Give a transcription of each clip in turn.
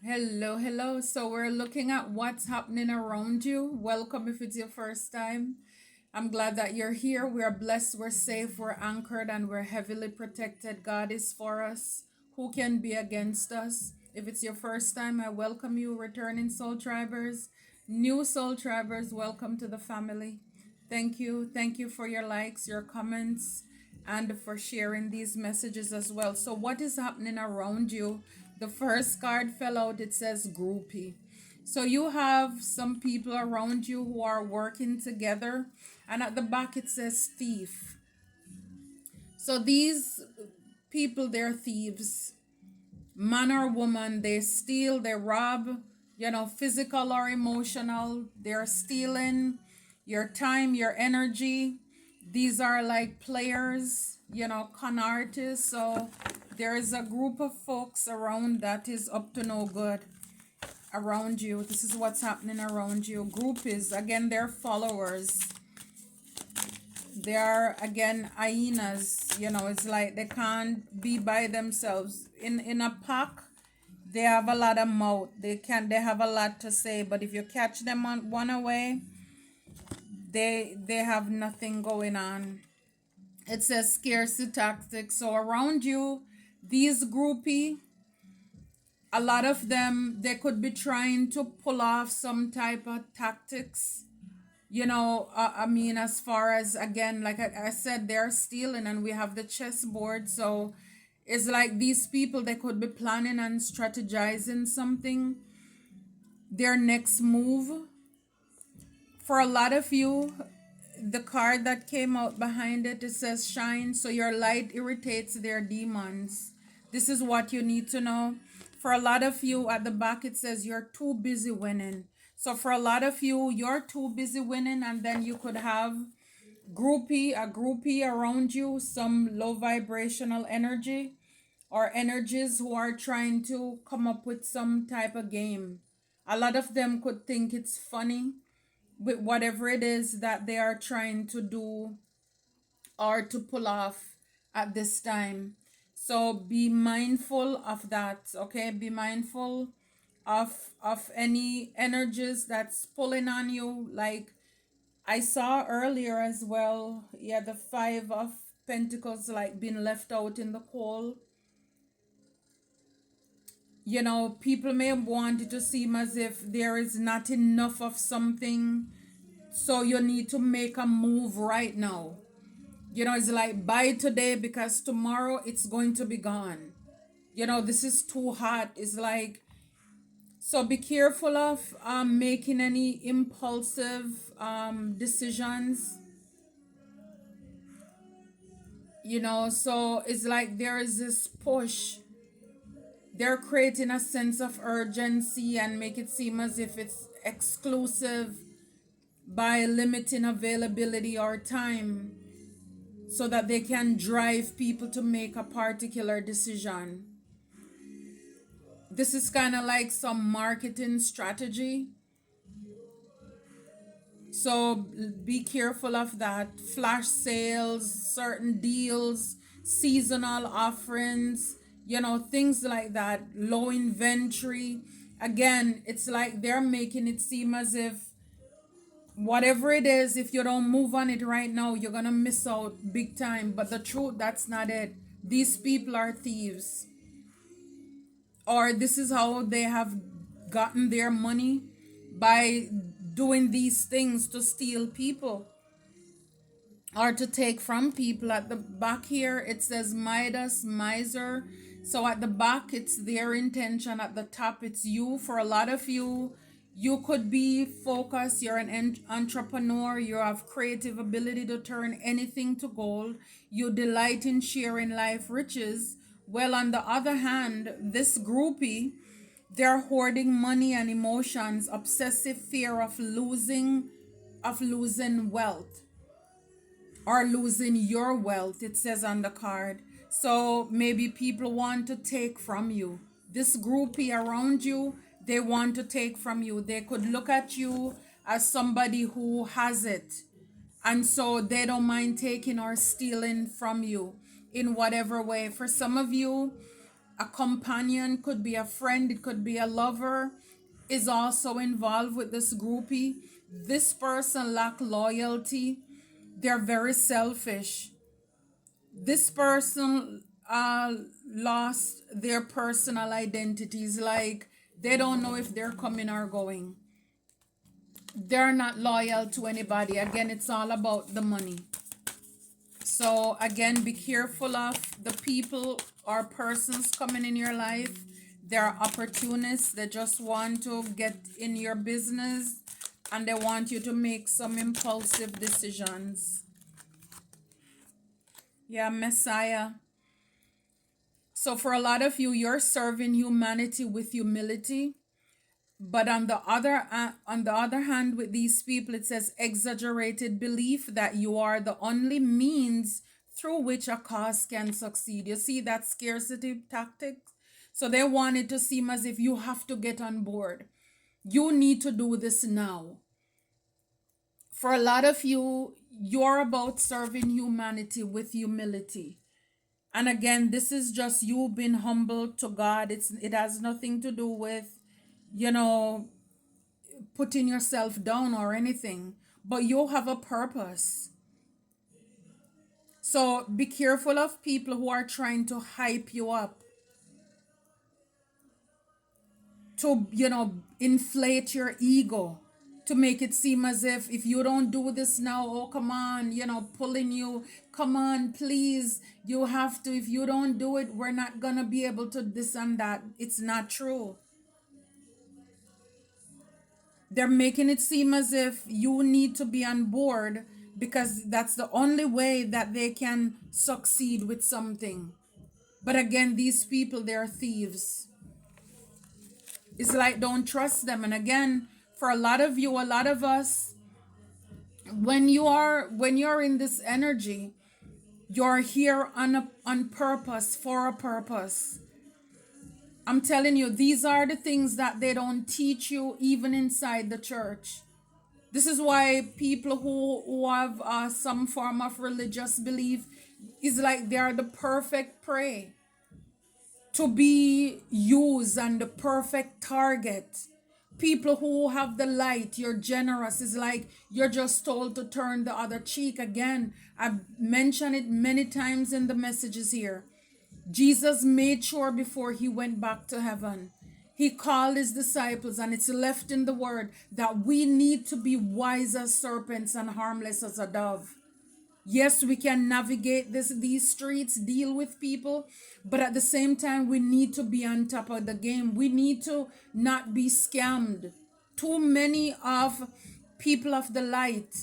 Hello, hello. So we're looking at what's happening around you. Welcome if it's your first time. I'm glad that you're here. We're blessed, we're safe, we're anchored, and we're heavily protected. God is for us. Who can be against us? If it's your first time, I welcome you, returning soul tribers, new soul tribers. Welcome to the family. Thank you. Thank you for your likes, your comments, and for sharing these messages as well. So, what is happening around you? The first card fell out, it says groupie. So, you have some people around you who are working together, and at the back it says thief. So, these people, they're thieves, man or woman, they steal, they rob, physical or emotional. They're stealing your time, your energy. These are like players, con artists. So there is a group of folks around that is up to no good around you. This is what's happening around you. Group is, again, they're followers. They are, again, hyenas. It's like they can't be by themselves in a pack. They have a lot of mouth, they have a lot to say, but if you catch them on one away, they have nothing going on. It says scarcity tactics. So around you, these groupie, a lot of them, they could be trying to pull off some type of tactics. As far as, again, like I said, they're stealing, and we have the chessboard. So it's like these people, they could be planning and strategizing something, their next move. For a lot of you, the card that came out behind it, it says shine. So your light irritates their demons. This is what you need to know. For a lot of you, at the back it says you're too busy winning. So for a lot of you, you're too busy winning, and then you could have a groupie around you, some low vibrational energy or energies who are trying to come up with some type of game. A lot of them could think it's funny with whatever it is that they are trying to do or to pull off at this time. So be mindful of that, okay? Be mindful of any energies that's pulling on you. Like I saw earlier as well, yeah, the 5 of Pentacles, like being left out in the cold. People may want it to seem as if there is not enough of something, so you need to make a move right now. It's like buy today because tomorrow it's going to be gone. This is too hot. It's like, so be careful of making any impulsive decisions. So it's like there is this push. They're creating a sense of urgency and make it seem as if it's exclusive by limiting availability or time, so that they can drive people to make a particular decision. This is kind of like some marketing strategy. So be careful of that. Flash sales, certain deals, seasonal offerings, things like that. Low inventory. Again, it's like they're making it seem as if whatever it is, if you don't move on it right now, you're gonna miss out big time. But the truth, that's not it. These people are thieves, or this is how they have gotten their money, by doing these things to steal people or to take from people. At the back here it says Midas, miser. So at the back it's their intention, at the top it's you. For a lot of you, you could be focused, you're an entrepreneur, you have creative ability to turn anything to gold, you delight in sharing life riches. Well, on the other hand, this groupie, they're hoarding money and emotions, obsessive fear of losing wealth or losing your wealth, it says on the card. So maybe people want to take from you. This groupie around you, they want to take from you. They could look at you as somebody who has it, and so they don't mind taking or stealing from you in whatever way. For some of you, a companion, could be a friend, it could be a lover, is also involved with this groupie. This person lack loyalty. They're very selfish. This person lost their personal identities. Like they don't know if they're coming or going. They're not loyal to anybody. Again, it's all about the money. So again, be careful of the people or persons coming in your life. They're opportunists. They just want to get in your business and they want you to make some impulsive decisions. Yeah, Messiah. So for a lot of you, you're serving humanity with humility. But on the other hand, with these people, it says exaggerated belief that you are the only means through which a cause can succeed. You see that scarcity tactic? So they want it to seem as if you have to get on board. You need to do this now. For a lot of you, you're about serving humanity with humility. And again, this is just you being humble to God. It has nothing to do with, you know, putting yourself down or anything, but you have a purpose. So be careful of people who are trying to hype you up, to, inflate your ego, to make it seem as if you don't do this now, oh, come on, pulling you, come on, please, you have to. If you don't do it, we're not gonna be able to this and that. It's not true. They're making it seem as if you need to be on board because that's the only way that they can succeed with something. But again, these people, they're thieves. It's like, don't trust them. And again, for a lot of you, a lot of us, when you're in this energy, you're here on purpose, for a purpose. I'm telling you, these are the things that they don't teach you even inside the church. This is why people who have some form of religious belief is like they are the perfect prey to be used and the perfect target. People who have the light, you're generous, is like you're just told to turn the other cheek. Again, I've mentioned it many times in the messages here. Jesus made sure before he went back to heaven, he called his disciples, and it's left in the word that we need to be wise as serpents and harmless as a dove. Yes, we can navigate these streets, deal with people, but at the same time, we need to be on top of the game. We need to not be scammed. Too many of people of the light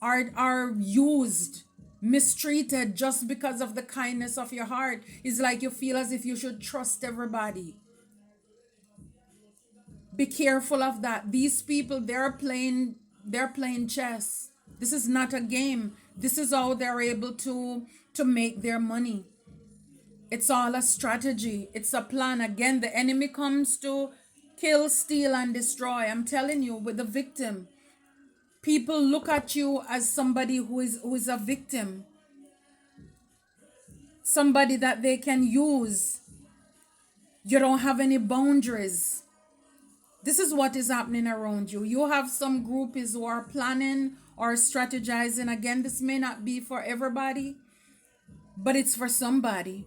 are used, mistreated just because of the kindness of your heart. It's like you feel as if you should trust everybody. Be careful of that. These people, they're playing chess. This is not a game. This is how they're able to make their money. It's all a strategy. It's a plan. Again, the enemy comes to kill, steal, and destroy. I'm telling you, with the victim, people look at you as somebody who is a victim, somebody that they can use. You don't have any boundaries. This is what is happening around you. You have some groupies who are planning or strategizing. Again, this may not be for everybody, but it's for somebody.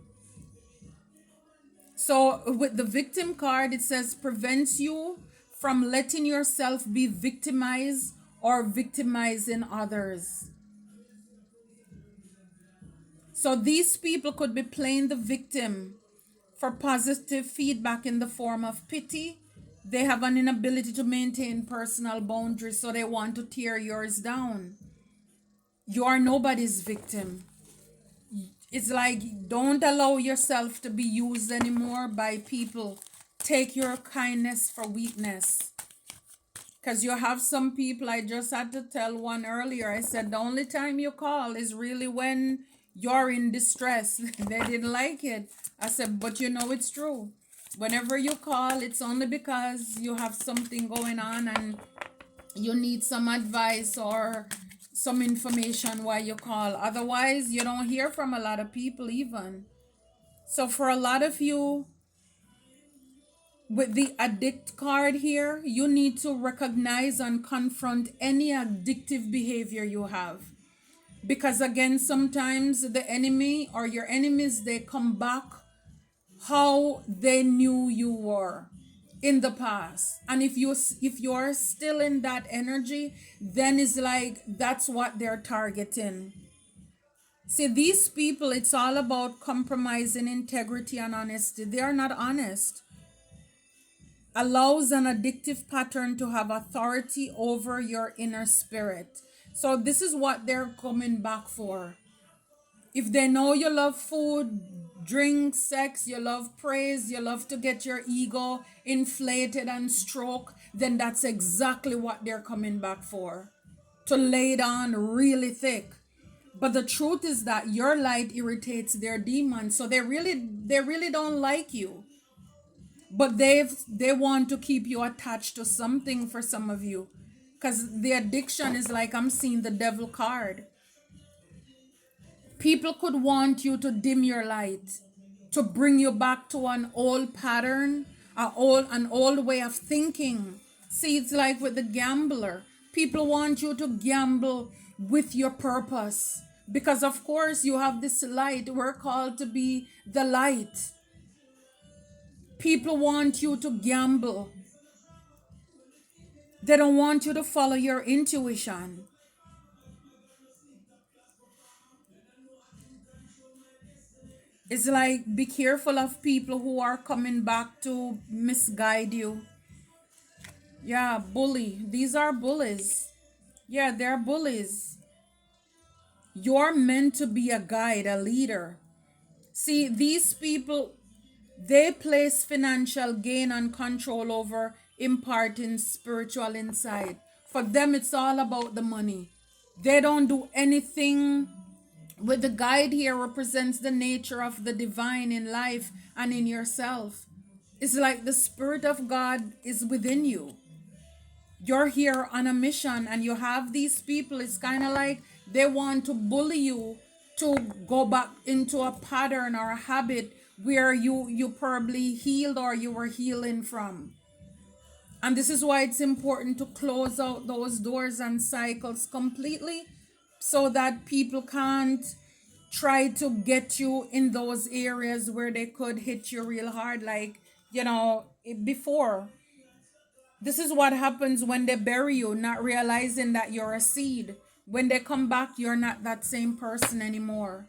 So with the victim card, it says prevents you from letting yourself be victimized or victimizing others. So these people could be playing the victim for positive feedback in the form of pity. They have an inability to maintain personal boundaries, so they want to tear yours down. You are nobody's victim. It's like, don't allow yourself to be used anymore by people. Take your kindness for weakness. Because you have some people, I just had to tell one earlier, I said, the only time you call is really when you're in distress. They didn't like it. I said, but it's true. Whenever you call, it's only because you have something going on and you need some advice or some information while you call. Otherwise, you don't hear from a lot of people even. So for a lot of you, With the addict card here, you need to recognize and confront any addictive behavior you have. Because again, sometimes the enemy or your enemies, they come back how they knew you were in the past. And if you're still in that energy, then it's like that's what they're targeting. See, these people, it's all about compromising integrity and honesty. They are not honest. Allows an addictive pattern to have authority over your inner spirit. So this is what they're coming back for. If they know you love food, drink, sex, you love praise, you love to get your ego inflated and stroke, then that's exactly what they're coming back for. To lay it on really thick. But the truth is that your light irritates their demons. So they really don't like you. But they want to keep you attached to something for some of you. Because the addiction is like I'm seeing the devil card. People could want you to dim your light, to bring you back to an old pattern, an old way of thinking. See, it's like with the gambler. People want you to gamble with your purpose. Because of course you have this light. We're called to be the light. People want you to gamble. They don't want you to follow your intuition. It's like be careful of people who are coming back to misguide you. Yeah, bully. These are bullies. Yeah, they're bullies. You're meant to be a guide, a leader. See, these people, they place financial gain and control over imparting spiritual insight. For them, it's all about the money. They don't do anything. With the guide here represents the nature of the divine in life and in yourself. It's like the Spirit of God is within you. You're here on a mission and you have these people. It's kind of like they want to bully you to go back into a pattern or a habit where you probably healed or you were healing from. And this is why it's important to close out those doors and cycles completely so that people can't try to get you in those areas where they could hit you real hard, like, before. This is what happens when they bury you, not realizing that you're a seed. When they come back, you're not that same person anymore.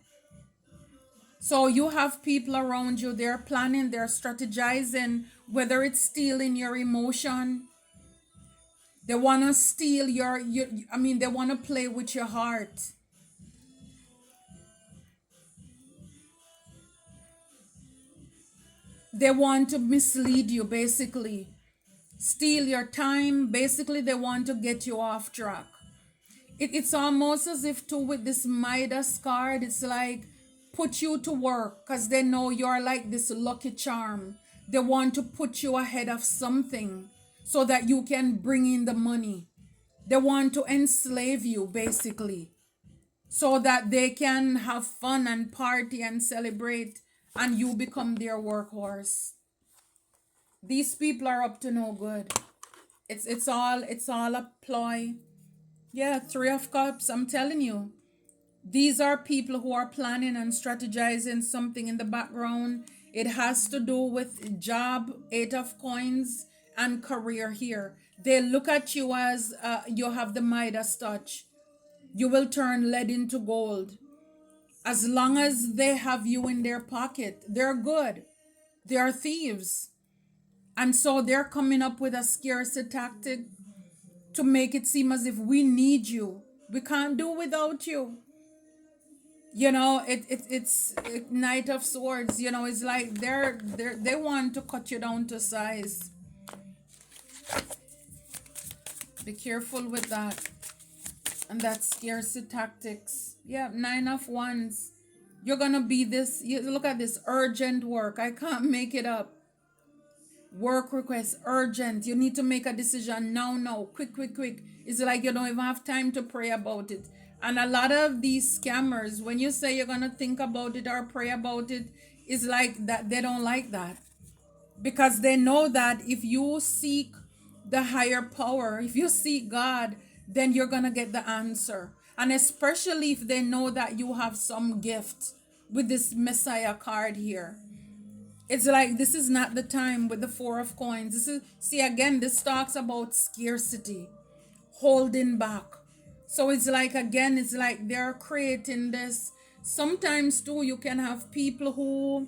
So you have people around you, they're planning, they're strategizing, whether it's stealing your emotion. They want to steal they want to play with your heart. They want to mislead you, basically. Steal your time. Basically, they want to get you off track. It's almost as if too with this Midas card, it's like put you to work because they know you're like this lucky charm. They want to put you ahead of something so that you can bring in the money. They want to enslave you basically so that they can have fun and party and celebrate and you become their workhorse. These people are up to no good. It's all a ploy. Yeah, 3 of Cups, I'm telling you. These are people who are planning and strategizing something in the background. It has to do with job, 8 of Coins, and career here. They look at you as you have the Midas touch. You will turn lead into gold. As long as they have you in their pocket, they're good. They are thieves. And so they're coming up with a scarcity tactic to make it seem as if we need you. We can't do without you. It's Knight of Swords. It's like they want to cut you down to size. Be careful with that. And that's scarcity tactics. Yeah, 9 of Wands. You're gonna be this. Look at this urgent work. I can't make it up. Work request urgent. You need to make a decision now, now, quick, quick, quick. It's like you don't even have time to pray about it. And a lot of these scammers, when you say you're gonna think about it or pray about it, it's like that they don't like that. because they know that if you seek the higher power, if you seek God, then you're going to get the answer. And especially if they know that you have some gift with this Messiah card here. It's like this is not the time with the Four of Coins. This is, see, again, this talks about scarcity, holding back. So it's like, again, it's like they're creating this. Sometimes too, you can have people who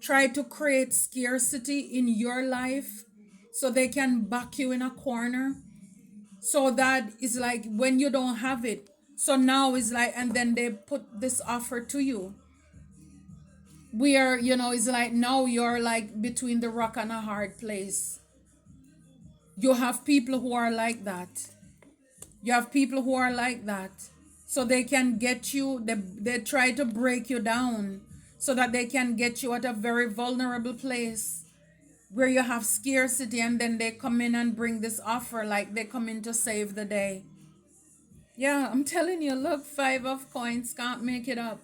try to create scarcity in your life so they can back you in a corner. So that is like when you don't have it. So now it's like, and then they put this offer to you. Where, it's like now you're like between the rock and a hard place. You have people who are like that. You have people who are like that. So they can get you, they try to break you down so that they can get you at a very vulnerable place where you have scarcity, and then they come in and bring this offer like they come in to save the day. Yeah, I'm telling you, look, Five of Coins, can't make it up.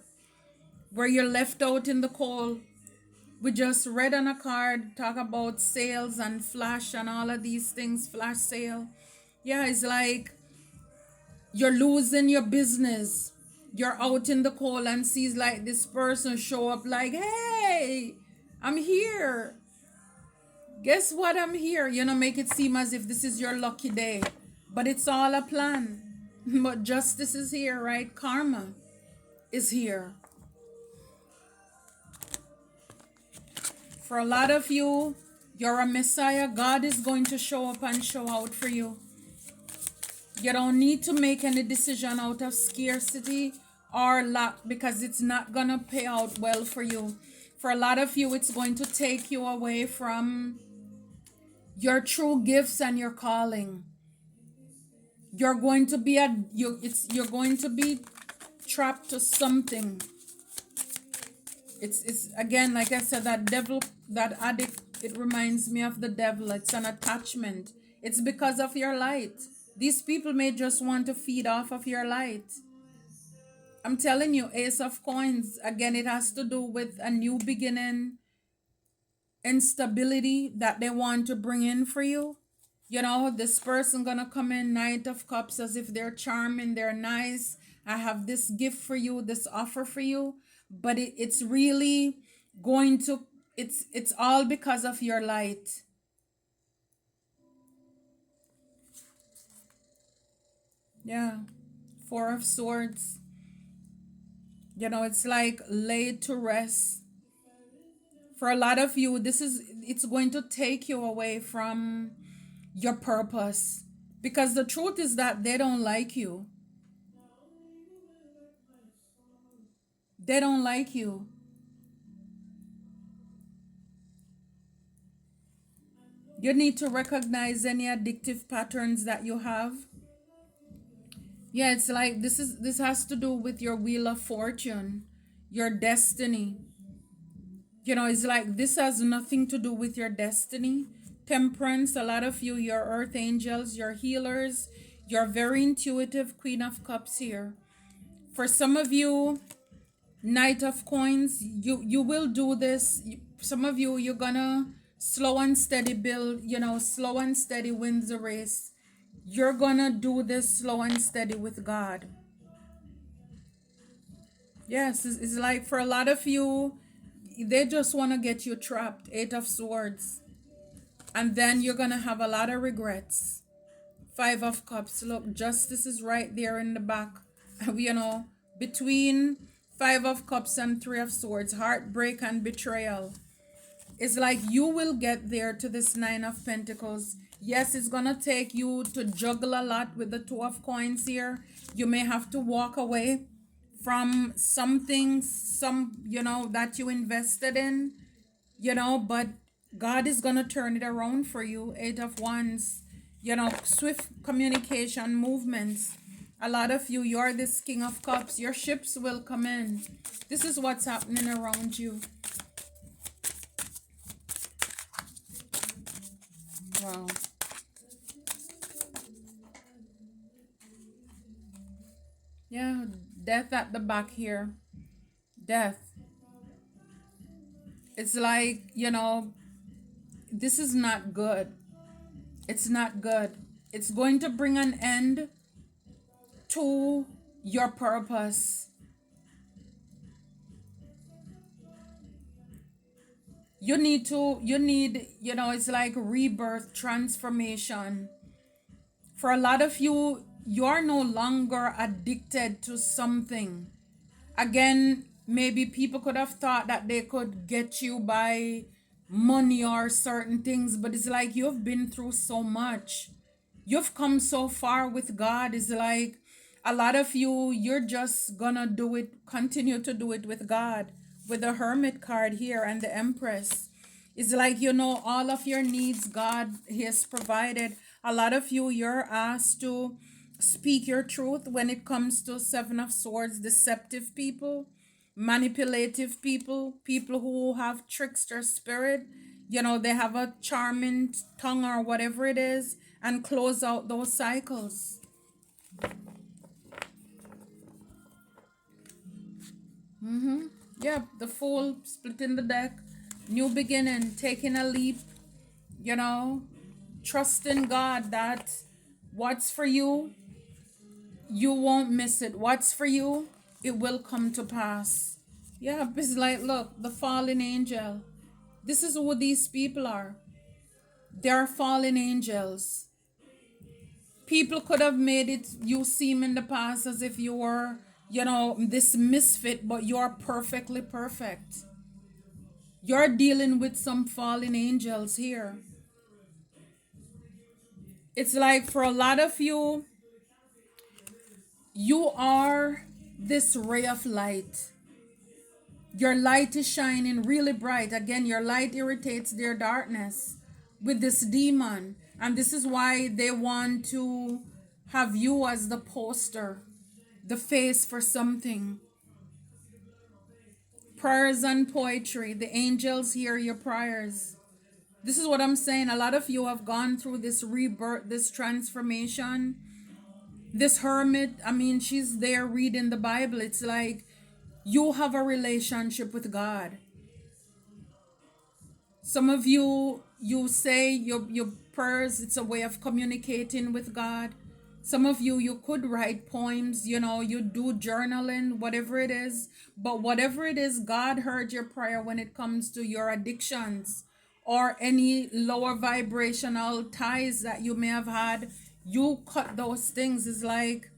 Where you're left out in the cold. We just read on a card, talk about sales and flash and all of these things, flash sale. Yeah, it's like you're losing your business. You're out in the cold and sees like this person show up like, hey, I'm here. Guess what? I'm here. Make it seem as if this is your lucky day. But it's all a plan. But justice is here, right? Karma is here. For a lot of you, you're a Messiah. God is going to show up and show out for you. You don't need to make any decision out of scarcity or lack, because it's not going to pay out well for you. For a lot of you, it's going to take you away from your true gifts and your calling. You're going to be you're going to be trapped to something. It's again, like I said, that devil, that addict, it reminds me of the devil. It's an attachment. It's because of your light. These people may just want to feed off of your light. I'm telling you, Ace of Coins, again, it has to do with a new beginning, instability that they want to bring in for you. This person gonna come in, Knight of Cups, as if they're charming, they're nice. I have this gift for you, this offer for you, but it's really going to, it's all because of your light. Yeah, Four of Swords. It's like laid to rest. For a lot of you, it's going to take you away from your purpose, because the truth is that they don't like you. They don't like you. You need to recognize any addictive patterns that you have. Yeah, it's like this has to do with your wheel of fortune, your destiny. It's like this has nothing to do with your destiny. Temperance, a lot of you, your earth angels, your healers, you're very intuitive, Queen of Cups here. For some of you, Knight of Coins, you will do this. Some of you, you're gonna slow and steady build, slow and steady wins the race. You're gonna do this slow and steady with God. Yes, it's like for a lot of you, they just want to get you trapped. Eight of Swords. And then you're gonna have a lot of regrets. Five of Cups. Look, justice is right there in the back. Between Five of Cups and Three of Swords, heartbreak and betrayal. It's like you will get there to this Nine of Pentacles. Yes, it's gonna take you to juggle a lot with the Two of Coins here. You may have to walk away from something, that you invested in, but God is gonna turn it around for you. Eight of Wands, swift communication, movements. A lot of you, you're this King of Cups. Your ships will come in. This is what's happening around you. Wow. Yeah, death at the back here. Death. It's like, this is not good. It's not good. It's going to bring an end to your purpose. It's like rebirth, transformation. For a lot of you, you're no longer addicted to something. Again, maybe people could have thought that they could get you by money or certain things, but it's like you've been through so much. You've come so far with God. It's like a lot of you, you're just gonna do it, continue to do it with God, with the Hermit card here and the Empress. It's like, all of your needs, God has provided. A lot of you, you're asked to speak your truth when it comes to Seven of Swords, deceptive people, manipulative people, people who have trickster spirit. They have a charming tongue or whatever it is, and close out those cycles. Yeah, the Fool, splitting the deck, new beginning, taking a leap, you know, trusting God that what's for you, you won't miss it. What's for you, it will come to pass. Yeah, it's like, look, the fallen angel. This is who these people are. They're fallen angels. People could have made it you seem in the past as if you were, this misfit, but you're perfectly perfect. You're dealing with some fallen angels here. It's like for a lot of you, you are this ray of light. Your light is shining really bright. Again, your light irritates their darkness with this demon. And this is why they want to have you as the poster, the face for something. Prayers and poetry. The angels hear your prayers. This is what I'm saying. A lot of you have gone through this rebirth, this transformation. This hermit, she's there reading the Bible. It's like you have a relationship with God. Some of you, you say your prayers, it's a way of communicating with God. Some of you, you could write poems, you do journaling, whatever it is. But whatever it is, God heard your prayer when it comes to your addictions or any lower vibrational ties that you may have had. You cut those things. It's like,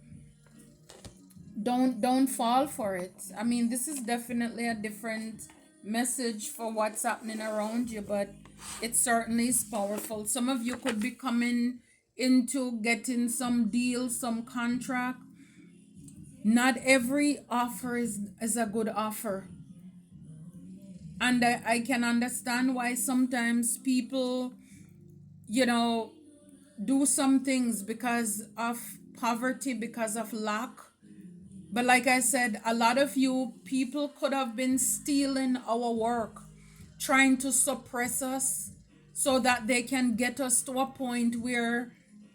don't fall for it. This is definitely a different message for what's happening around you, but it certainly is powerful. Some of you could be coming into getting some deal, some contract. Not every offer is a good offer. And I can understand why sometimes people, do some things because of poverty, because of lack. But like I said, a lot of you people could have been stealing our work, trying to suppress us so that they can get us to a point where,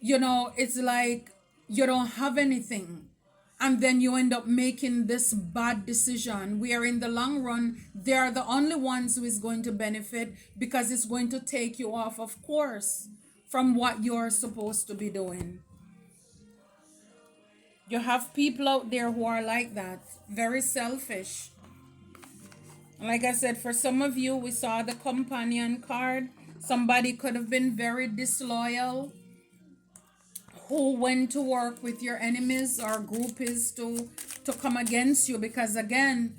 it's like you don't have anything. And then you end up making this bad decision where in the long run, they are the only ones who is going to benefit because it's going to take you off, of course, from what you're supposed to be doing. You have people out there who are like that, very selfish. Like I said, for some of you, we saw the companion card. Somebody could have been very disloyal, who went to work with your enemies or groupies to come against you. Because again,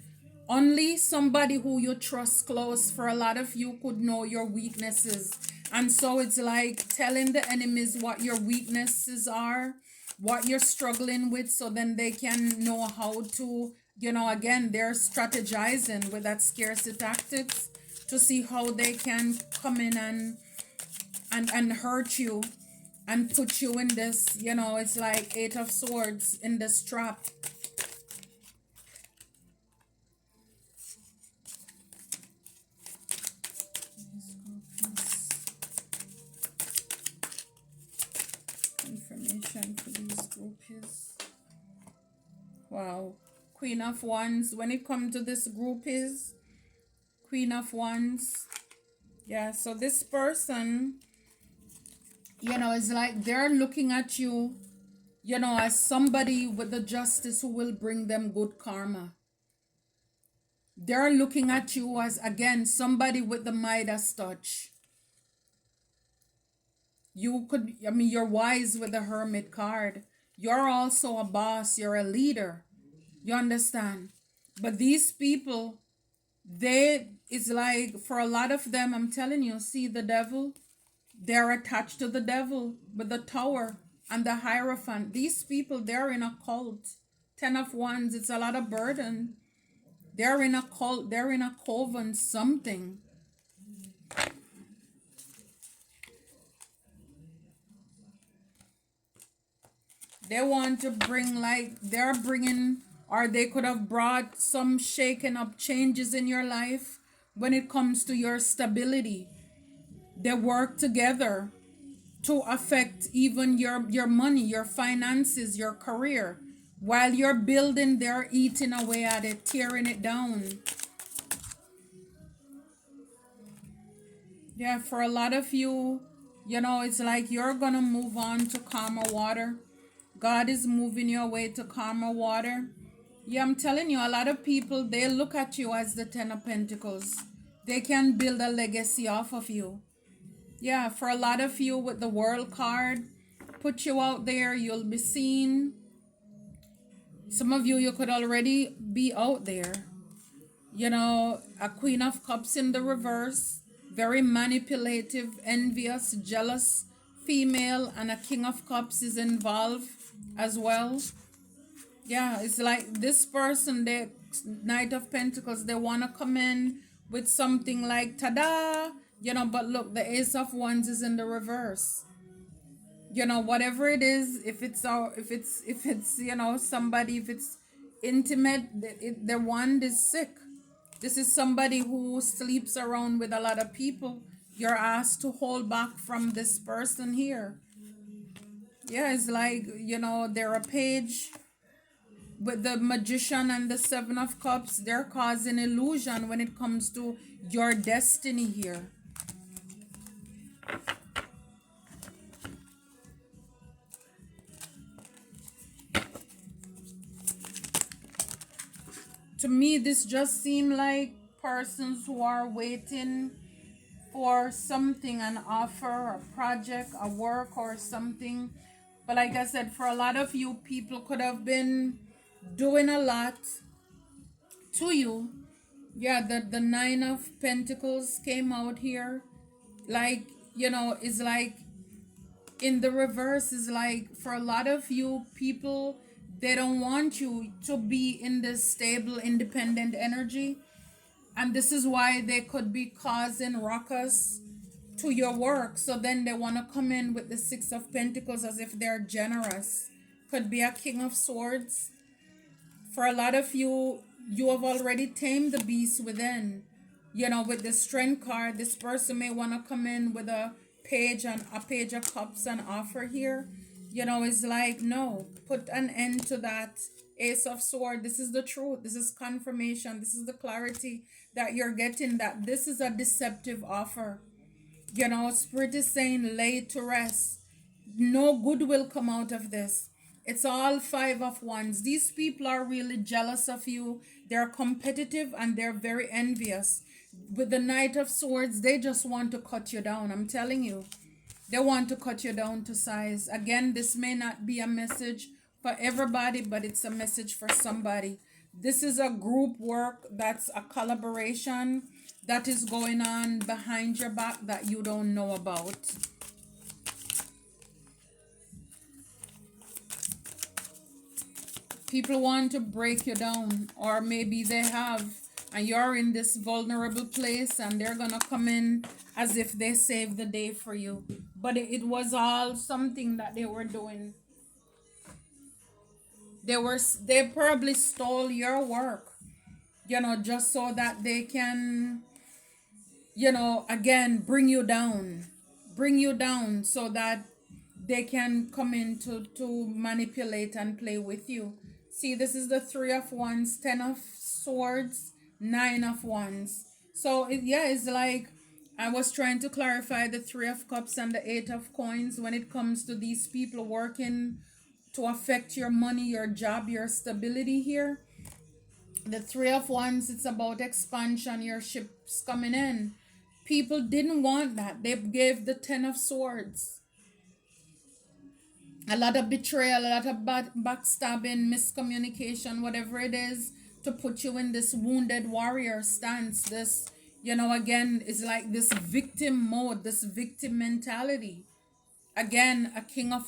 only somebody who you trust close for a lot of you could know your weaknesses. And so it's like telling the enemies what your weaknesses are, what you're struggling with, so then they can know how to, again, they're strategizing with that scarcity tactics to see how they can come in and hurt you and put you in this, it's like Eight of Swords in this trap. Information for these groupies. Wow. Queen of Wands. When it comes to this groupies, Queen of Wands, Yeah, so this person, is like they're looking at you, as somebody with the justice who will bring them good karma. They're looking at you as, again, somebody with the Midas touch. You're wise with the Hermit card. You're also a boss, you're a leader. You understand? But these people, it's like for a lot of them, I'm telling you, see the devil, they're attached to the devil with the tower and the Hierophant. These people, they're in a cult. 10 of Wands, it's a lot of burden. They're in a cult, they're in a coven, something. They want to bring, like, they're bringing, or they could have brought some shaken up changes in your life when it comes to your stability. They work together to affect even your money, your finances, your career. While you're building, they're eating away at it, tearing it down. Yeah, for a lot of you, it's like you're gonna move on to calmer water. God is moving your way to calmer water. Yeah, I'm telling you, a lot of people, they look at you as the Ten of Pentacles. They can build a legacy off of you. Yeah, for a lot of you with the World card, put you out there, you'll be seen. Some of you, you could already be out there. A Queen of Cups in the reverse, very manipulative, envious, jealous female, and a King of Cups is involved as well. Yeah, it's like this person, the Knight of Pentacles, they want to come in with something like tada, but look, the Ace of Wands is in the reverse. Whatever it is, if it's somebody, if it's intimate, the wand is sick. This is somebody who sleeps around with a lot of people. You're asked to hold back from this person here. Yeah, it's like, they're a page with the Magician and the Seven of Cups. They're causing illusion when it comes to your destiny here. To me, this just seemed like persons who are waiting for something, an offer, a project, a work, or something. But like I said, for a lot of you, people could have been doing a lot to you. Yeah, the Nine of Pentacles came out here. Like, is like in the reverse, is like for a lot of you people, they don't want you to be in this stable, independent energy. And this is why they could be causing ruckus to your work. So then they want to come in with the Six of Pentacles as if they're generous. Could be a King of Swords. For a lot of you, you have already tamed the beast within. With the Strength card, this person may want to come in with a page of cups and offer here. It's like, no, put an end to that. Ace of Sword, this is the truth. This is confirmation. This is the clarity that you're getting, that this is a deceptive offer. Spirit is saying, lay to rest. No good will come out of this. It's all Five of Wands. These people are really jealous of you. They're competitive and they're very envious. With the Knight of Swords, they just want to cut you down. I'm telling you. They want to cut you down to size. Again, this may not be a message for everybody, but it's a message for somebody. This is a group work, that's a collaboration that is going on behind your back that you don't know about. People want to break you down, or maybe they have, and you're in this vulnerable place, and they're gonna come in as if they saved the day for you. But it was all something that they were doing. They probably stole your work, just so that they can, again, bring you down so that they can come in to manipulate and play with you. See, this is the Three of Wands, 10 of Swords, Nine of Wands. So yeah, it's like I was trying to clarify the Three of Cups and the Eight of Coins when it comes to these people working to affect your money, your job, your stability here. The Three of Wands, it's about expansion, your ships coming in. People didn't want that. They gave the Ten of Swords. A lot of betrayal, a lot of backstabbing, miscommunication, whatever it is, to put you in this wounded warrior stance. This, again, is like this victim mode, this victim mentality. Again, a king of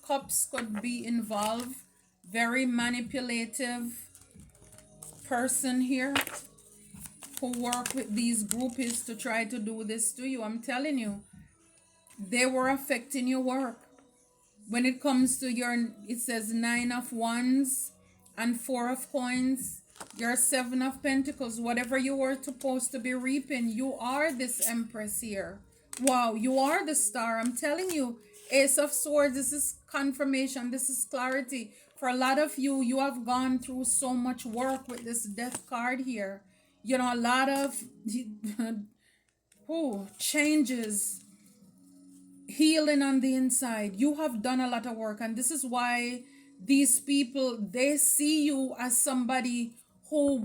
cups could be involved. Very manipulative person here who work with these groupies to try to do this to you. I'm telling you, they were affecting your work. When it comes to it says Nine of Wands and Four of Coins, your Seven of Pentacles, whatever you were supposed to be reaping, you are this Empress here. Wow, you are the star. I'm telling you, Ace of Swords, this is confirmation, this is clarity. For a lot of you, you have gone through so much work with this Death card here. A lot of changes, healing on the inside. You have done a lot of work, and this is why these people, they see you as somebody who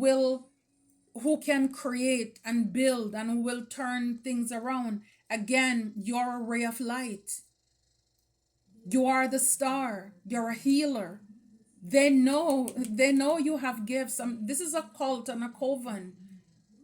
can create and build and who will turn things around. Again, you're a ray of light. You are the star. You're a healer. They know you have gifts. This is a cult and a coven.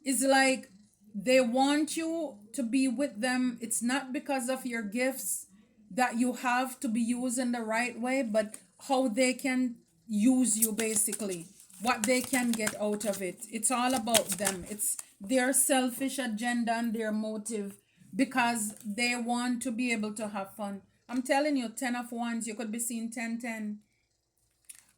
It's like they want you to be with them. It's not because of your gifts that you have to be used in the right way, but how they can use you, basically, what they can get out of it. It's all about them. It's their selfish agenda and their motive, because they want to be able to have fun. I'm telling you, 10 of Wands, you could be seeing 10-10.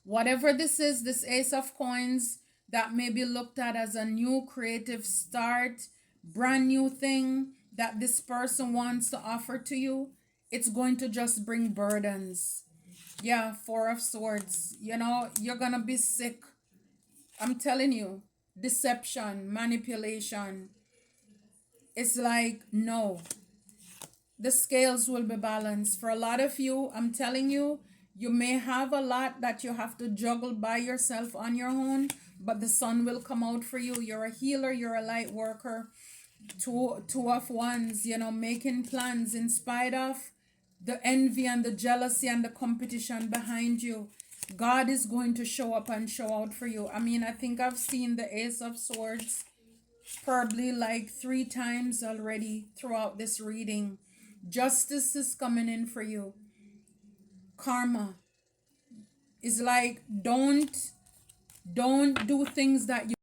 Whatever this is, this Ace of Coins, that may be looked at as a new creative start, brand new thing that this person wants to offer to you, it's going to just bring burdens. Yeah, Four of Swords. You're going to be sick. I'm telling you, deception, manipulation. It's like, no. The scales will be balanced. For a lot of you, I'm telling you, you may have a lot that you have to juggle by yourself on your own, but the sun will come out for you. You're a healer, you're a light worker. Two of Wands, making plans in spite of the envy and the jealousy and the competition behind you. God is going to show up and show out for you. I think I've seen the Ace of Swords probably like 3 times already throughout this reading. Justice is coming in for you. Karma is like, don't do things that you